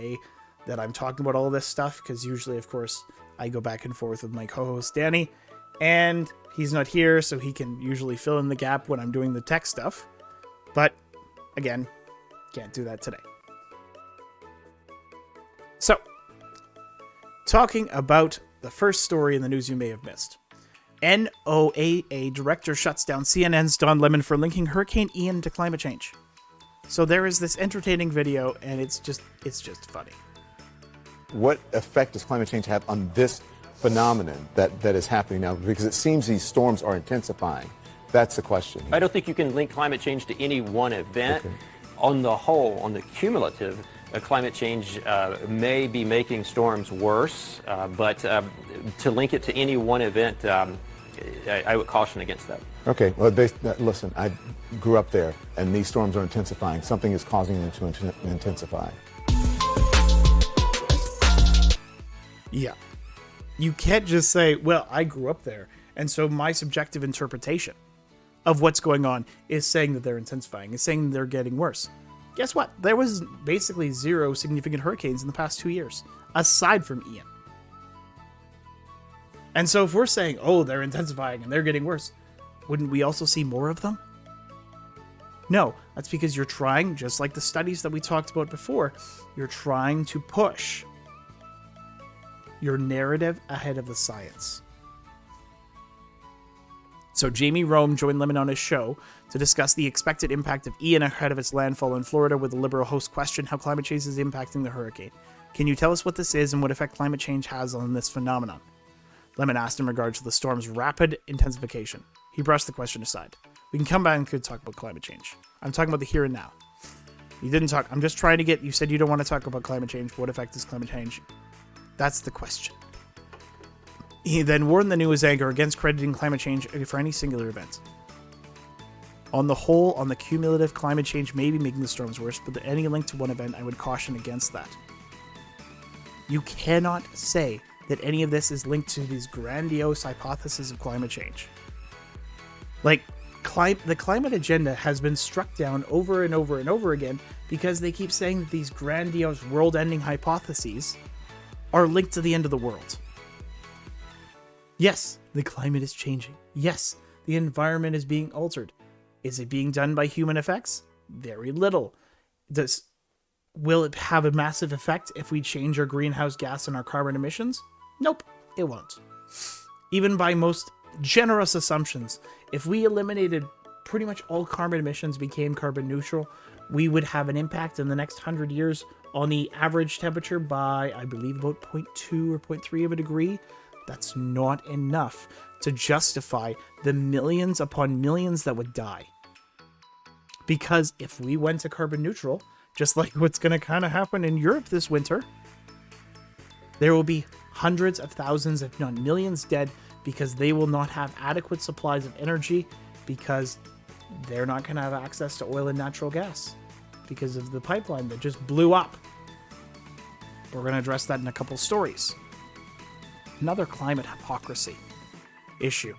way that I'm talking about all this stuff, because usually, of course, I go back and forth with my co-host Danny, and he's not here, so he can usually fill in the gap when I'm doing the tech stuff. But again, can't do that today. So, talking about the first story in the news you may have missed. NOAA director shuts down CNN's Don Lemon for linking Hurricane Ian to climate change. So there is this entertaining video, and it's just funny. What effect does climate change have on this phenomenon that is happening now? Because it seems these storms are intensifying. That's the question. I don't think you can link climate change to any one event. Okay. On the whole, on the cumulative, climate change may be making storms worse, but to link it to any one event, I would caution against that. Okay, well, listen, I grew up there, and these storms are intensifying. Something is causing them to intensify. Yeah. You can't just say, well, I grew up there, and so my subjective interpretation of what's going on is saying that they're intensifying, is saying they're getting worse. Guess what? There was basically 0 significant hurricanes in the past 2 years, aside from Ian. And so if we're saying, oh, they're intensifying and they're getting worse, wouldn't we also see more of them? No, that's because you're trying, just like the studies that we talked about before, you're trying to push your narrative ahead of the science. So Jamie Rome joined Lemon on his show to discuss the expected impact of Ian ahead of its landfall in Florida, with the Liberal host questioned how climate change is impacting the hurricane. Can you tell us what this is and what effect climate change has on this phenomenon? Lemon asked in regards to the storm's rapid intensification. He brushed the question aside. We can come back and talk about climate change. I'm talking about the here and now. You didn't talk. I'm just trying to get. You said you don't want to talk about climate change. What effect is climate change? That's the question. He then warned the news anchor against crediting climate change for any singular event. On the whole, on the cumulative, climate change may be making the storms worse, but any link to one event, I would caution against that. You cannot say that any of this is linked to these grandiose hypotheses of climate change. Like, the climate agenda has been struck down over and over and over again because they keep saying that these grandiose world-ending hypotheses are linked to the end of the world. Yes, the climate is changing. Yes, the environment is being altered. Is it being done by human effects? Very little. Will it have a massive effect if we change our greenhouse gas and our carbon emissions? Nope, it won't. Even by most generous assumptions, if we eliminated pretty much all carbon emissions, became carbon neutral, we would have an impact in the next 100 years on the average temperature by, I believe, about 0.2 or 0.3 of a degree. That's not enough to justify the millions upon millions that would die. Because if we went to carbon neutral, just like what's going to kind of happen in Europe this winter, there will be hundreds of thousands, if not millions, dead because they will not have adequate supplies of energy because they're not going to have access to oil and natural gas because of the pipeline that just blew up. We're going to address that in a couple stories. Another climate hypocrisy issue.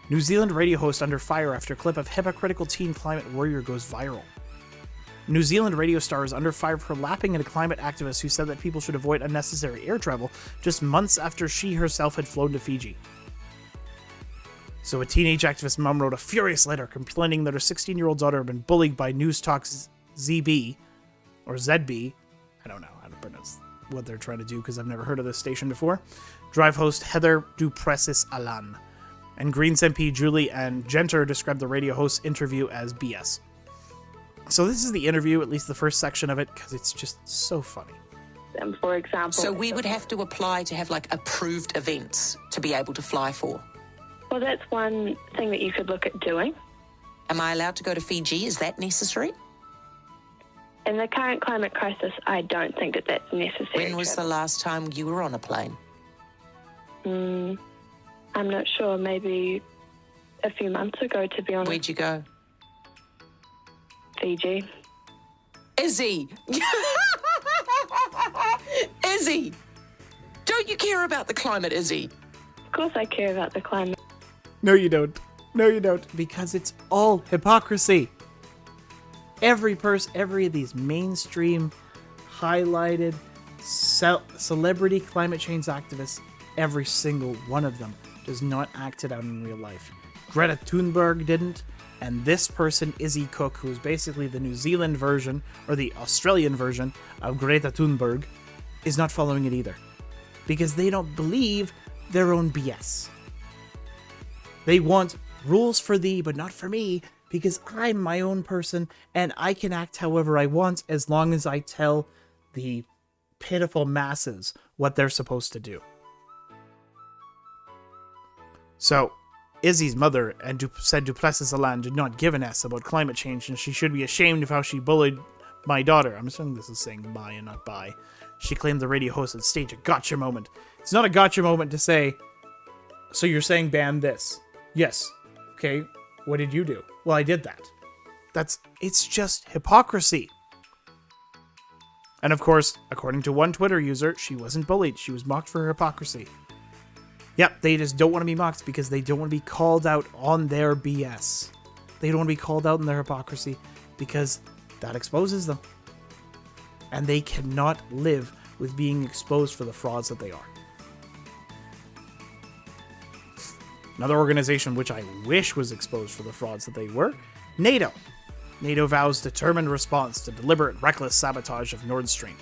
New Zealand radio host under fire after clip of hypocritical teen climate warrior goes viral. New Zealand radio star is under fire for lapping at a climate activist who said that people should avoid unnecessary air travel just months after she herself had flown to Fiji. So a teenage activist mom wrote a furious letter complaining that her 16-year-old daughter had been bullied by News Talk's ZB, or ZB, I don't know how to pronounce what they're trying to do because I've never heard of this station before, drive host Heather Duplessis Alan, and Greens MP Julie and Genter described the radio host's interview as BS. So this is the interview, at least the first section of it, because it's just so funny. For example... So we would have to apply to have, like, approved events to be able to fly for? Well, that's one thing that you could look at doing. Am I allowed to go to Fiji? Is that necessary? In the current climate crisis, I don't think that that's necessary. When was the last time you were on a plane? I'm not sure. Maybe a few months ago, to be honest. Where'd you go? Fiji. Izzy! Izzy! Don't you care about the climate, Izzy? Of course I care about the climate. No, you don't. No, you don't. Because it's all hypocrisy. Every of these mainstream, highlighted, celebrity climate change activists, every single one of them, does not act it out in real life. Greta Thunberg didn't, and this person, Izzy Cook, who is basically the New Zealand version, or the Australian version of Greta Thunberg, is not following it either. Because they don't believe their own BS. They want rules for thee, but not for me, because I'm my own person, and I can act however I want as long as I tell the pitiful masses what they're supposed to do. So, Izzy's mother said Duplessis Allan did not give an S about climate change, and she should be ashamed of how she bullied my daughter. I'm assuming this is saying my and not by. She claimed the radio host had staged a gotcha moment. It's not a gotcha moment to say, so you're saying ban this? Yes. Okay, what did you do? Well, I did that. It's just hypocrisy. And of course, according to one Twitter user, she wasn't bullied. She was mocked for her hypocrisy. Yep, they just don't want to be mocked because they don't want to be called out on their BS. They don't want to be called out on their hypocrisy because that exposes them. And they cannot live with being exposed for the frauds that they are. Another organization which I wish was exposed for the frauds that they were, NATO. NATO vows determined response to deliberate reckless sabotage of Nord Stream.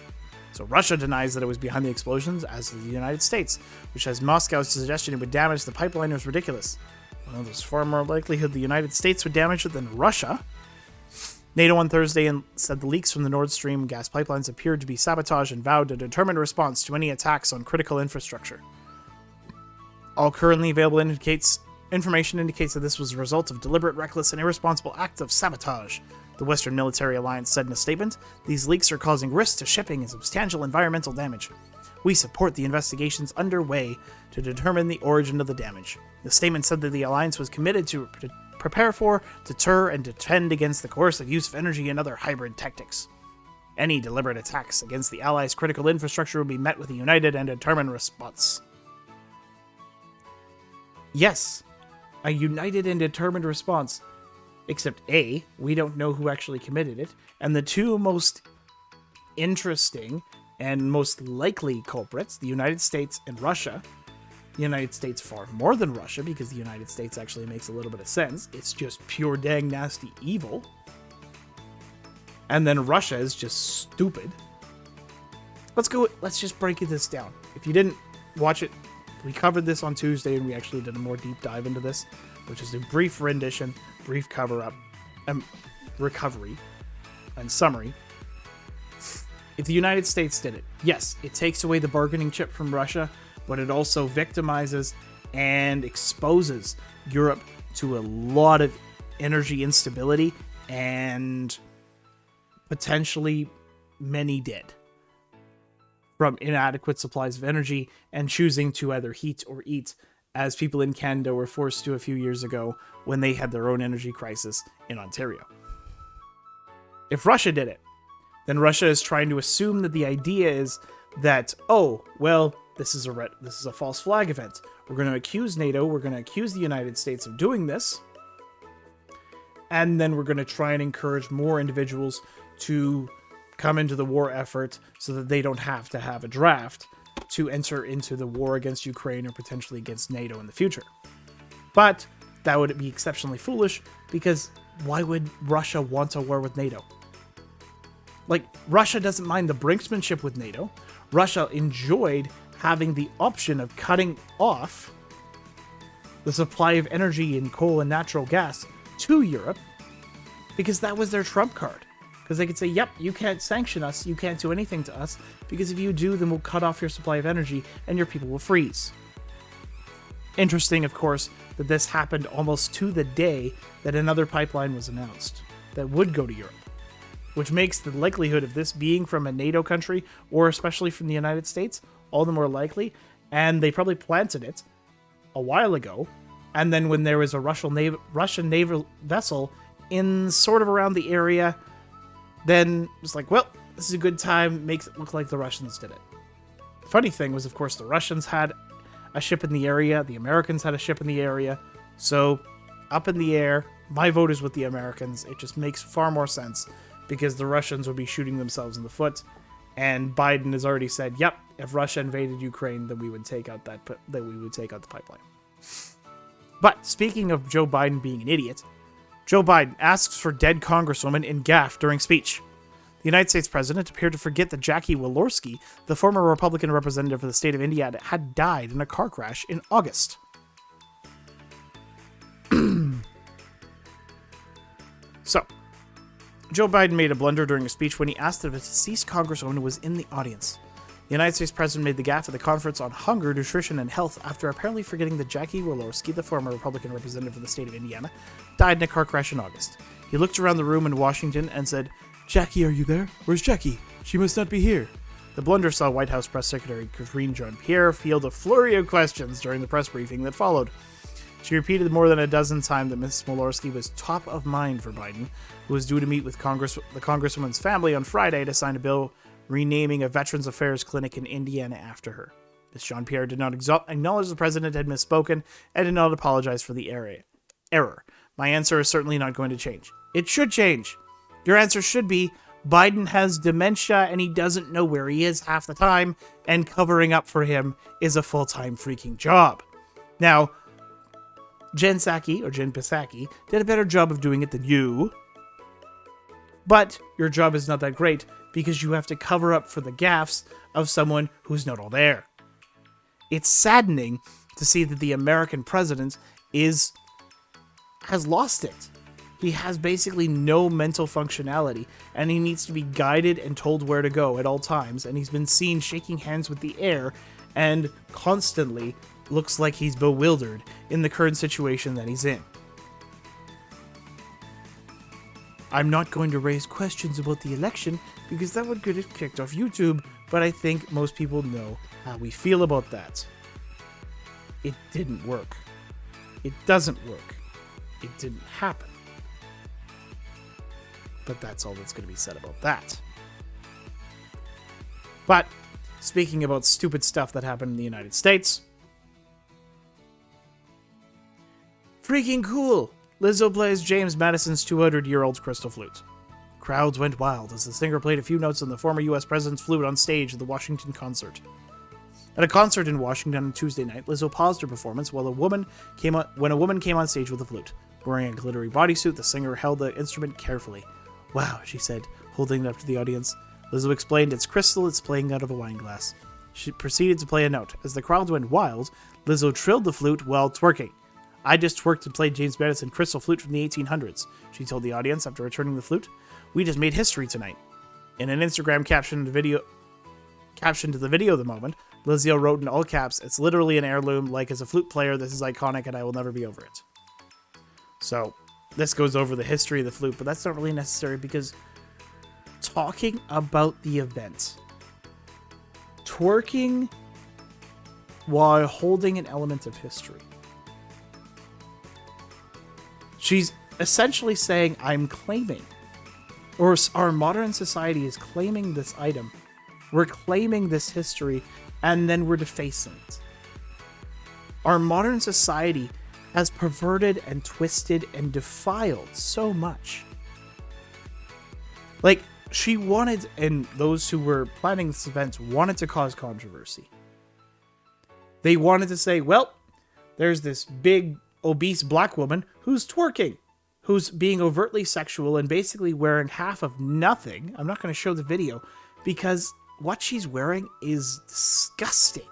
So Russia denies that it was behind the explosions, as does the United States, which has Moscow's suggestion it would damage the pipeline was ridiculous. Well, there's far more likelihood the United States would damage it than Russia. NATO on Thursday said the leaks from the Nord Stream gas pipelines appeared to be sabotage and vowed a determined response to any attacks on critical infrastructure. All currently available information indicates that this was a result of deliberate, reckless, and irresponsible acts of sabotage, the Western Military Alliance said in a statement. These leaks are causing risks to shipping and substantial environmental damage. We support the investigations underway to determine the origin of the damage. The statement said that the alliance was committed to prepare for, deter, and defend against the coercive use of energy and other hybrid tactics. Any deliberate attacks against the Allies' critical infrastructure will be met with a united and determined response. Yes, a united and determined response. Except A, we don't know who actually committed it, and the two most interesting and most likely culprits, the United States and Russia. The United States far more than Russia, because the United States actually makes a little bit of sense. It's just pure dang nasty evil. And then Russia is just stupid. Let's just break this down. If you didn't watch it, we covered this on Tuesday, and we actually did a more deep dive into this, which is a brief rendition, brief cover-up, recovery, and summary. If the United States did it, yes, it takes away the bargaining chip from Russia, but it also victimizes and exposes Europe to a lot of energy instability and potentially many dead from inadequate supplies of energy and choosing to either heat or eat, as people in Canada were forced to a few years ago when they had their own energy crisis in Ontario. If Russia did it, then Russia is trying to assume that the idea is that, oh, well, this is a false flag event. We're going to accuse NATO, we're going to accuse the United States of doing this, and then we're going to try and encourage more individuals to come into the war effort so that they don't have to have a draft to enter into the war against Ukraine or potentially against NATO in the future. But that would be exceptionally foolish, because why would Russia want a war with NATO? Like, Russia doesn't mind the brinksmanship with NATO. Russia enjoyed having the option of cutting off the supply of energy in coal and natural gas to Europe, because that was their trump card. Because they could say, yep, you can't sanction us, you can't do anything to us, because if you do, then we'll cut off your supply of energy and your people will freeze. Interesting, of course, that this happened almost to the day that another pipeline was announced that would go to Europe, which makes the likelihood of this being from a NATO country, or especially from the United States, all the more likely. And they probably planted it a while ago, and then when there was a Russian naval vessel in sort of around the area, then it's like, well, this is a good time, makes it look like the Russians did it. The funny thing was, of course, the Russians had a ship in the area, the Americans had a ship in the area, so up in the air, my vote is with the Americans. It just makes far more sense, because the Russians would be shooting themselves in the foot, And Biden has already said, yep, if Russia invaded Ukraine, then we would take out the pipeline. But speaking of Joe Biden being an idiot, Joe Biden asks for dead Congresswoman in gaffe during speech. The United States president appeared to forget that Jackie Walorski, the former Republican representative for the state of Indiana, had died in a car crash in August. So, Joe Biden made a blunder during a speech when he asked if a deceased Congresswoman was in the audience. The United States president made the gaffe at the conference on hunger, nutrition, and health after apparently forgetting that Jackie Walorski, the former Republican representative for the state of Indiana, died in a car crash in August. He looked around the room in Washington and said, "Jackie, are you there? Where's Jackie? She must not be here." The blunder saw White House Press Secretary Karine Jean-Pierre field a flurry of questions during the press briefing that followed. She repeated more than a dozen times that Ms. Walorski was top of mind for Biden, who was due to meet with the Congresswoman's family on Friday to sign a bill renaming a Veterans Affairs clinic in Indiana after her. Ms. Jean-Pierre did not acknowledge the president had misspoken and did not apologize for the error. My answer is certainly not going to change. It should change. Your answer should be, Biden has dementia and he doesn't know where he is half the time, and covering up for him is a full-time freaking job. Now, Jen Psaki did a better job of doing it than you, but your job is not that great because you have to cover up for the gaffes of someone who's not all there. It's saddening to see that the American president has lost it. He has basically no mental functionality, and he needs to be guided and told where to go at all times, and he's been seen shaking hands with the air and constantly looks like he's bewildered in the current situation that he's in. I'm not going to raise questions about the election because that would get it kicked off YouTube, but I think most people know how we feel about that. It didn't work. It doesn't work. It didn't happen. But that's all that's going to be said about that. But, speaking about stupid stuff that happened in the United States, freaking cool! Lizzo plays James Madison's 200-year-old crystal flute. Crowds went wild as the singer played a few notes on the former U.S. president's flute on stage at the Washington concert. At a concert in Washington on Tuesday night, Lizzo paused her performance when a woman came on stage with a flute. Wearing a glittery bodysuit, the singer held the instrument carefully. "Wow," she said, holding it up to the audience. Lizzo explained, "It's crystal, it's playing out of a wine glass." She proceeded to play a note. As the crowd went wild, Lizzo trilled the flute while twerking. "I just twerked and played James Madison crystal flute from the 1800s, she told the audience after returning the flute. "We just made history tonight." In an Instagram caption to the video of the moment, Lizzo wrote in all caps, "It's literally an heirloom. Like, as a flute player, this is iconic and I will never be over it." So, this goes over the history of the flute, but that's not really necessary because talking about the event, twerking while holding an element of history. She's essentially saying, I'm claiming, or our modern society is claiming this item. We're claiming this history, and then we're defacing it. Our modern society has perverted and twisted and defiled so much. Like, she wanted, and those who were planning this event wanted to cause controversy. They wanted to say, well, there's this big, obese black woman who's twerking, who's being overtly sexual and basically wearing half of nothing. I'm not going to show the video because what she's wearing is disgusting.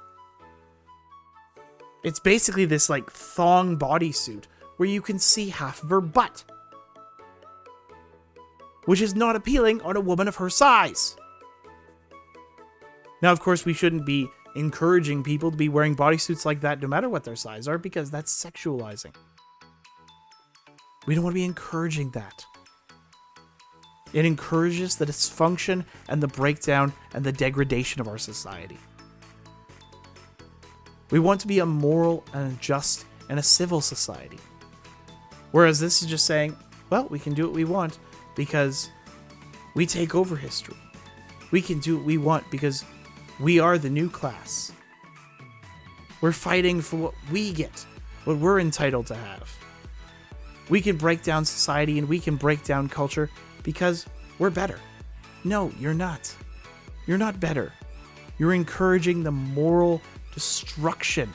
It's basically this like thong bodysuit where you can see half of her butt, which is not appealing on a woman of her size. Now, of course, we shouldn't be encouraging people to be wearing bodysuits like that no matter what their size are, because that's sexualizing. We don't want to be encouraging that. It encourages the dysfunction and the breakdown and the degradation of our society. We want to be a moral and a just and a civil society. Whereas this is just saying, well, we can do what we want because we take over history. We can do what we want because we are the new class. We're fighting for what we get, what we're entitled to have. We can break down society and we can break down culture because we're better. No, you're not. You're not better. You're encouraging the moral destruction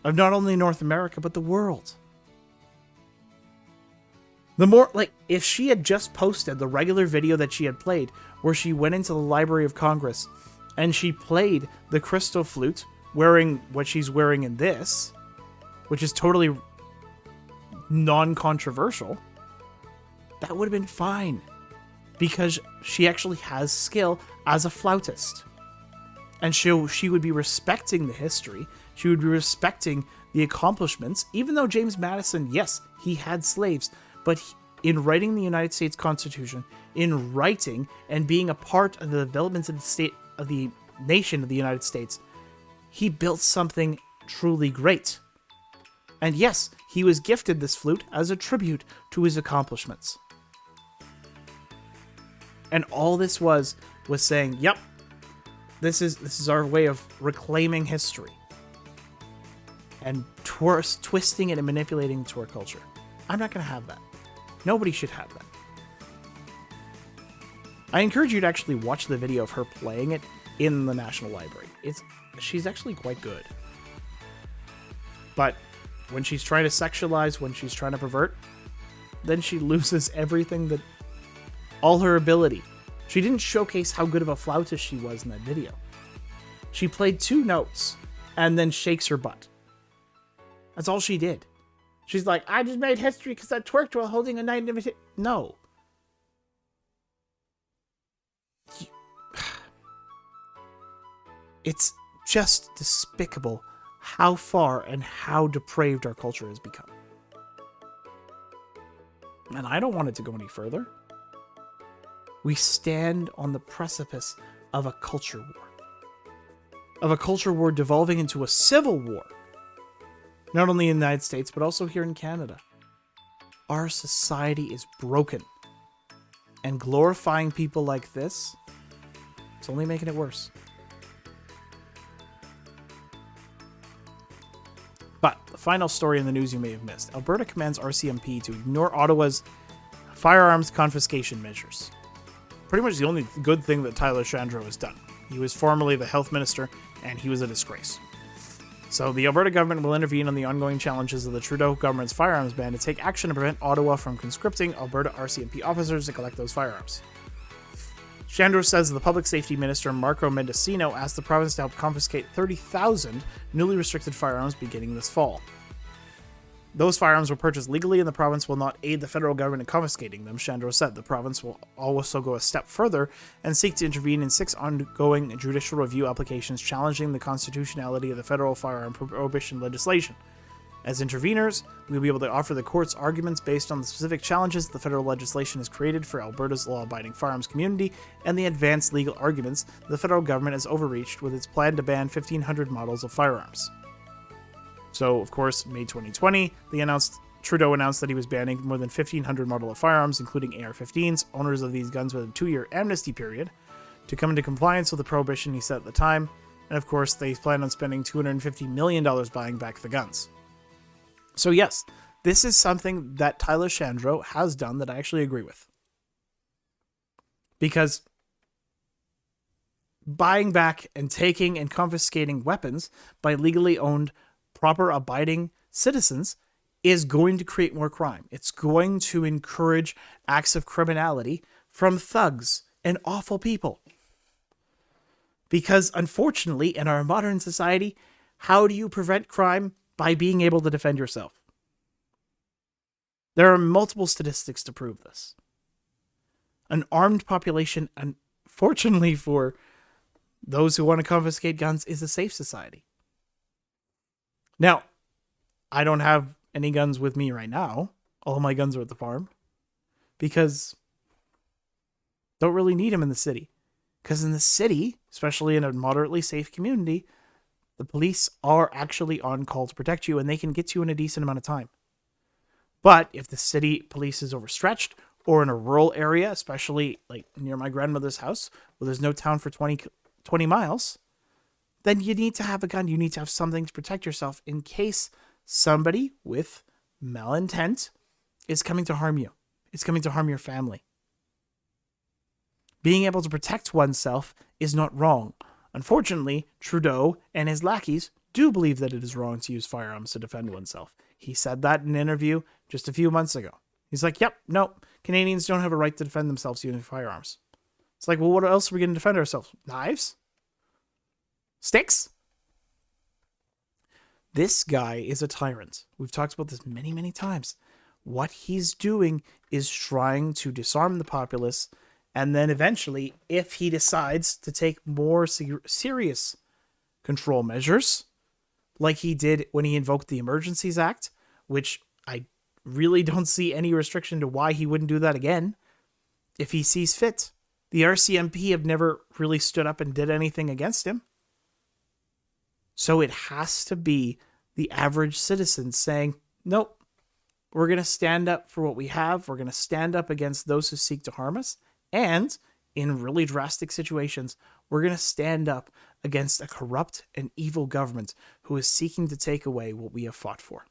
of not only North America, but the world. The more, like, if she had just posted the regular video that she had played, where she went into the Library of Congress and she played the crystal flute, wearing what she's wearing in this, which is totally non-controversial, that would have been fine. Because she actually has skill as a flautist. And she would be respecting the history. She would be respecting the accomplishments. Even though James Madison, yes, he had slaves. But in writing the United States Constitution, in writing and being a part of the development of the state of the nation of the United States, he built something truly great. And yes, he was gifted this flute as a tribute to his accomplishments. And all this was saying, yep, this is our way of reclaiming history. And twisting it and manipulating it to our culture. I'm not going to have that. Nobody should have that. I encourage you to actually watch the video of her playing it in the National Library. She's actually quite good. But when she's trying to sexualize, when she's trying to pervert, then she loses everything that... all her ability. She didn't showcase how good of a flautist she was in that video. She played 2 notes and then shakes her butt. That's all she did. She's like, I just made history because I twerked while holding a knight invitation. No. It's just despicable how far and how depraved our culture has become. And I don't want it to go any further. We stand on the precipice of a culture war. Of a culture war devolving into a civil war. Not only in the United States, but also here in Canada. Our society is broken. And glorifying people like this, it's only making it worse. But the final story in the news you may have missed. Alberta commands RCMP to ignore Ottawa's firearms confiscation measures. Pretty much the only good thing that Tyler Shandro has done. He was formerly the health minister, and he was a disgrace. So the Alberta government will intervene on the ongoing challenges of the Trudeau government's firearms ban to take action to prevent Ottawa from conscripting Alberta RCMP officers to collect those firearms. Shandro says the Public Safety Minister Marco Mendicino asked the province to help confiscate 30,000 newly restricted firearms beginning this fall. Those firearms were purchased legally and the province will not aid the federal government in confiscating them, Shandro said. The province will also go a step further and seek to intervene in 6 ongoing judicial review applications challenging the constitutionality of the federal firearm prohibition legislation. As interveners, we will be able to offer the courts arguments based on the specific challenges the federal legislation has created for Alberta's law-abiding firearms community and the advanced legal arguments the federal government has overreached with its plan to ban 1,500 models of firearms. So, of course, May 2020, Trudeau announced that he was banning more than 1,500 model of firearms, including AR-15s, owners of these guns with a 2-year amnesty period, to come into compliance with the prohibition he set at the time. And of course, they plan on spending $250 million buying back the guns. So yes, this is something that Tyler Shandro has done that I actually agree with. Because buying back and taking and confiscating weapons by legally owned, proper abiding citizens is going to create more crime. It's going to encourage acts of criminality from thugs and awful people. Because unfortunately, in our modern society, how do you prevent crime? By being able to defend yourself. There are multiple statistics to prove this. An armed population, unfortunately for those who want to confiscate guns, is a safe society. Now, I don't have any guns with me right now. All my guns are at the farm. Because don't really need them in the city. Because in the city, especially in a moderately safe community, the police are actually on call to protect you, and they can get you in a decent amount of time. But if the city police is overstretched, or in a rural area, especially like near my grandmother's house, where there's no town for 20 miles, then you need to have a gun. You need to have something to protect yourself in case somebody with malintent is coming to harm you. Is coming to harm your family. Being able to protect oneself is not wrong. Unfortunately, Trudeau and his lackeys do believe that it is wrong to use firearms to defend oneself. He said that in an interview just a few months ago. He's like, yep, no, Canadians don't have a right to defend themselves using firearms. It's like, well, what else are we going to defend ourselves? Knives? Sticks? This guy is a tyrant. We've talked about this many, many times. What he's doing is trying to disarm the populace, and then eventually, if he decides to take more serious control measures, like he did when he invoked the Emergencies Act, which I really don't see any restriction to why he wouldn't do that again if he sees fit. The RCMP have never really stood up and did anything against him. So it has to be the average citizen saying, nope, we're going to stand up for what we have. We're going to stand up against those who seek to harm us. And in really drastic situations, we're going to stand up against a corrupt and evil government who is seeking to take away what we have fought for.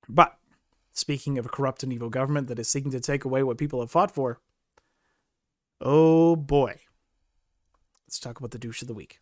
But speaking of a corrupt and evil government that is seeking to take away what people have fought for, oh boy. Let's talk about the douche of the week.